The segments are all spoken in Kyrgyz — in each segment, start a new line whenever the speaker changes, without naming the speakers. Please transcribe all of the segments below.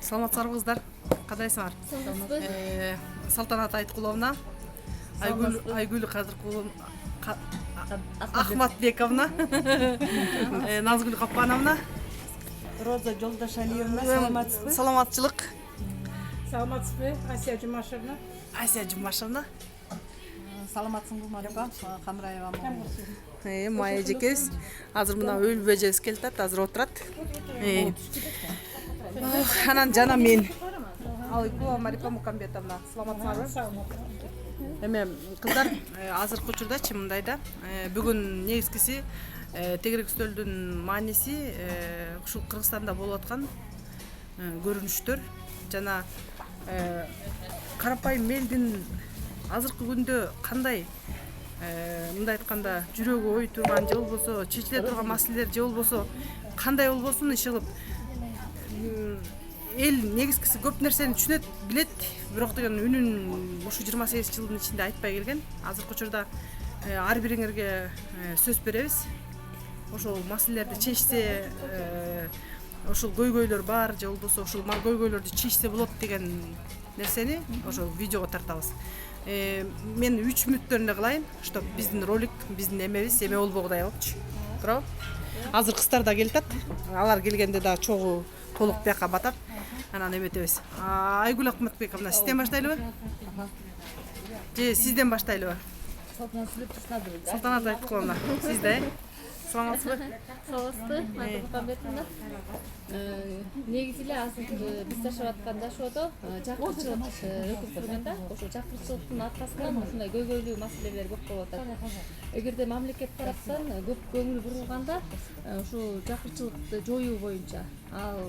Саламатсыздарбы кыздар? Кандайсыңар? Салтанат Айткуловна, Айгүл Ахматбековна, Назгүл Капкановна,
Роза Жолдашалиевна, саламатсызбы?
Саламатчылык,
Саламатсызбы, Асия Жумашевна.
Асия Жумашевна,
Саламатсыңбы, Марипа Хамраева.
Майя жекебиз. Азыр мына өлбү эжебиз келатат, азыр отурат. Анан жана мен. Алыкова Марипа Мукамбетовна. Саламатсыздарбы? Эме кыздар, азыркы учурдачы мындай да, бүгүн негизгиси тегерек үстөлдүн мааниси ушул Кыргызстанда болуп аткан көрүнүштөр жана карапайым элдин азыркы күндө кандай мындай айтканда жүрөгү ой турган же болбосо чечиле турган маселелер же болбосо кандай болбосун иш кылып эл негизгиси көп нерсени түшүнөт, билет, бирок деген үнүн ушу 28 жылдын ичинде айтпай келген. Азыркы учурда ар бириңерге сөз беребиз. Ошол маселелерди чечсе, ошол көйгөйлөр бар же болбосо ошол көйгөйлөрдү чечсе болот деген нерсени ошол видеого тартабыз. Мен 3 мүнөттөрүндө кылайын, чтоб биздин ролик, биздин эмебиз эме болбогудай болчу. Туурабы? Азыр кыздар да келатат. Алар келгенде да чогуу толук бияка батат. Анан эметебиз. Айгүл Ахматбековна, сизден баштайлыбы? Же сизден баштайлыбы? Салтанат Айткуловна, сизде? Саламатсызбы?
Саламатсызбы, Мукамбетовна. Негизи эле азыр биз жашап аткан жашоодо жакырчылык өтүп турганда, ошо жакырчылыктын аркасынан ушундай көйгөйлүү маселелер көп болуп атат. Эгерде мамлекет тараптан көп көңүл бурулганда, ушу жакырчылыкты жоюу боюнча, ал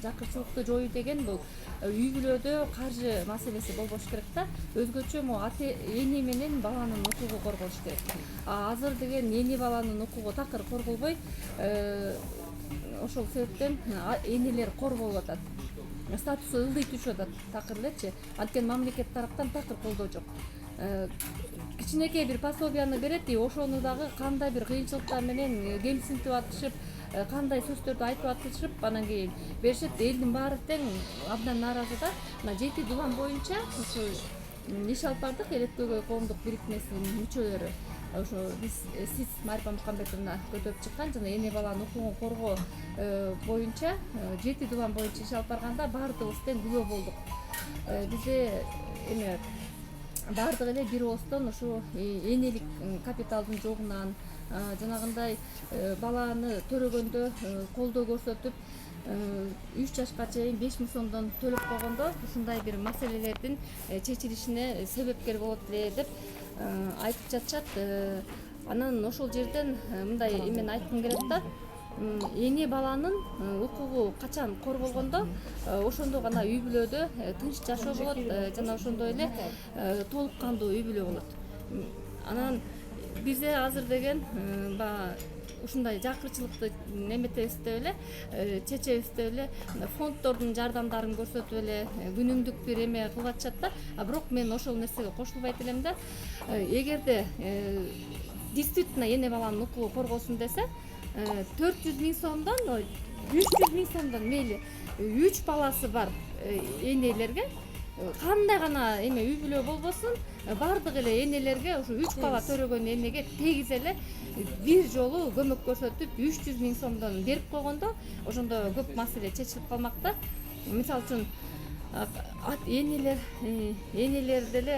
жакырчылыкты жоюу деген бул үй бүлөдө каржы маселеси болбош керек да. Өзгөчө эне менен баланын укугу корголуш керек. Азыр деген эне баланын укугу такыр корголбой, ошол себептен энелер кор болуп атат. Статусу ылдый түшүп атат такыр элечи. Анткени мамлекет тараптан такыр колдоо жок. Кичинекей бир пособияны берет, ошону дагы кандай бир кыйынчылыктар менен кемсинтип атышып, кандай сөздөрдү айтып атышып, анан кийин беришет. Элдин баары тең абдан нааразы да. Мына 7 дулан боюнча ушу иш алып бардык, Элеккөгөй коомдук бирикмесинин мүчөлөрү. Ошо сиз Марипа Мукамбетовна көтөрүп чыккан жана эне баланын укугун коргоо боюнча 7 дулан боюнча иш алып барганда баардыгыбыз тең күбө болдук. Бизде эме баардыгы эле бир ооздон ушу энелик капиталдын жогунан жанагындай баланы төрөгөндө колдоо көрсөтүп 3 жашка чейин 5000 сомдон төлөп койгондо ушундай бир маселелердин чечилишине себепкер болот эле деп айтып жатышат. Анан ошол жерден мындай эмени айткым келет да. Эне баланын укугу качан корголгондо, ошондо гана үй бүлөдө тынч жашоо болот, жана ошондой эле толук кандуу үй бүлө болот. Анан бизде азыр деген ушундай жакырчылыкты неметебиз деп эле, чечебиз деп эле, фонддордун жардамдарын көрсөтүп эле күнүмдүк бир эме кылып атышат да. Бирок мен ошол нерсеге кошулбайт элем да. Эгерде действительно эне баланын укугу коргосун десе, 400 000 сомдон, 300 000 сомдон мейли 3 баласы бар энелерге кандай гана эме үй бүлө болбосун, баардык эле энелерге ушу 3 бала төрөгөн энеге тегиз эле бир жолу көмөк көрсөтүп 300 000 сомдон берип койгондо ошондо көп маселе чечилип калмак да. Мисалы үчүн энелер деле